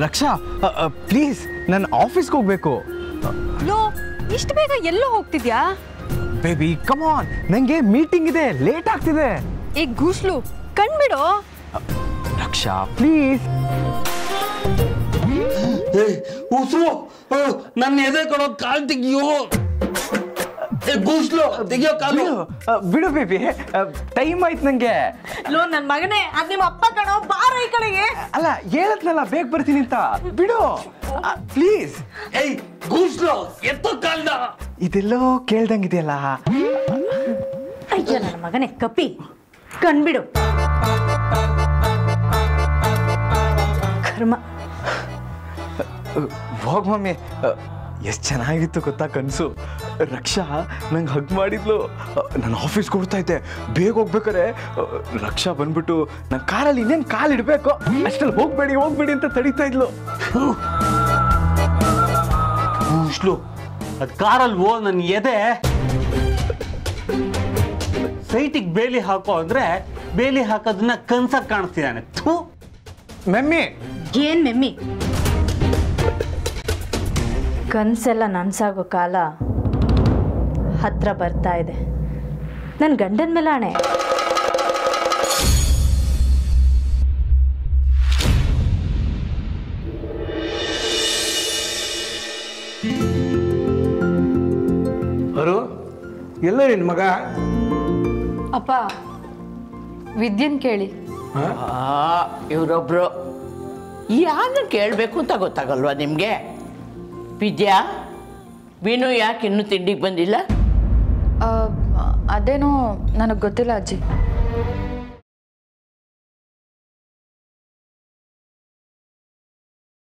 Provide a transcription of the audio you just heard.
ರಕ್ಷಾ please ನಾನು ಆಫೀಸ್ಗೆ ಹೋಗ್ಬೇಕು. ಲೋ ಇಷ್ಟು ಬೇಗ ಎಲ್ಲೋ ಹೋಗ್ತಿದ್ಯಾ? ಬೇಬಿ ಕಮ್ ಆನ್, ನಂಗೆ ಮೀಟಿಂಗ್ ಇದೆ, ಲೇಟ್ ಆಗ್ತಿದೆ. ಏ ಗೂಸ್ಲು ಕಣ್ಬಿಡು. ರಕ್ಷಾ ಪ್ಲೀಸ್. ಉಸಿರು ನನ್ನ ಎದೆ ಕೊಡೋ ಕಾಲ್ ತೆಗಿಯೋ. ಗೂಸ್ಲು ತೆಗಿಯೋ ಕಾಲು. ಬಿಡು ಬೇಬಿ, ಟೈಮ್ ಆಯ್ತು ನಂಗೆ. ಲೋ ನನ್ ಮಗನೇ, ಅದ್ ನಿಮ್ಮ ಅಪ್ಪ ಕಣೋ, ಬಾರ ಈ ಕಡೆಗೆ. ಅಲ್ಲ ಹೇಳತ್ನಲ್ಲ ಬೇಗ ಬರ್ತೀನಿ ಅಂತ, ಬಿಡು ಪ್ಲೀಸ್. ಏಯ್ ಗೂಸ್ಲು ಎತ್ತೋ ಕಾಲ್ದ. ಇದೆಲ್ಲೋ ಕೇಳ್ದಂಗಿದೆಯಲ್ಲ. ಅಯ್ಯೋ ನನ್ನ ಮಗನೇ ಕಪ್ಪಿ, ಕಣ್ಬಿಡು. ಕರ್ಮ. ಹೋಗ್ ಮಮ್ಮಿ, ಎಷ್ಟು ಚೆನ್ನಾಗಿತ್ತು ಗೊತ್ತಾ ಕನಸು. ರಕ್ಷಾ ನಂಗೆ ಹಗ್ ಮಾಡಿದ್ಲು. ನಾನು ಆಫೀಸ್ಗೆ ಕೊಡ್ತಾ ಇದ್ದೆ, ಬೇಗ ಹೋಗ್ಬೇಕಾರೆ ರಕ್ಷಾ ಬಂದ್ಬಿಟ್ಟು ನನ್ನ ಕಾರಲ್ಲಿ ಇನ್ನೇನು ಕಾಲು ಇಡಬೇಕು ಅಷ್ಟಲ್ಲಿ ಹೋಗ್ಬೇಡಿ ಅಂತ ತಡೀತಾ ಇದ್ಲು. ಗೂಸ್ಲು ಅದು ಕಾರಲ್ಲಿ ಓ ನನ್ನ ಎದೆ. ಸೈಟಿಗೆ ಬೇಲಿ ಹಾಕೋ ಅಂದ್ರೆ ಬೇಲಿ ಹಾಕೋದನ್ನ ಕನ್ಸಾಗಿ ಕಾಣಿಸ್ತಿದ್ದಾನೆ. ಮಮ್ಮಿ ಏನ್ ಮೆಮ್ಮಿ? ಕನ್ಸೆಲ್ಲ ನನ್ಸಾಗೋ ಕಾಲ ಹತ್ರ ಬರ್ತಾ ಇದೆ. ನನ್ನ ಗಂಡನ ಮೇಲೆ ಆಣೆ. ಅರು ಎಲ್ಲ ನಿನ್ನ ಮಗ? ಅಪ್ಪ ವಿದ್ಯನ್ ಕೇಳಿ. ಇವರೊಬ್ರು ಯಾರನ್ನ ಕೇಳಬೇಕು ಅಂತ ಗೊತ್ತಾಗಲ್ವಾ ನಿಮಗೆ? ವಿದ್ಯಾ, ವಿನು ಯಾಕೆ ಇನ್ನೂ ತಿಂಡಿಗೆ ಬಂದಿಲ್ಲ? ಅದೇನೋ ನನಗೆ ಗೊತ್ತಿಲ್ಲ ಅಜ್ಜಿ.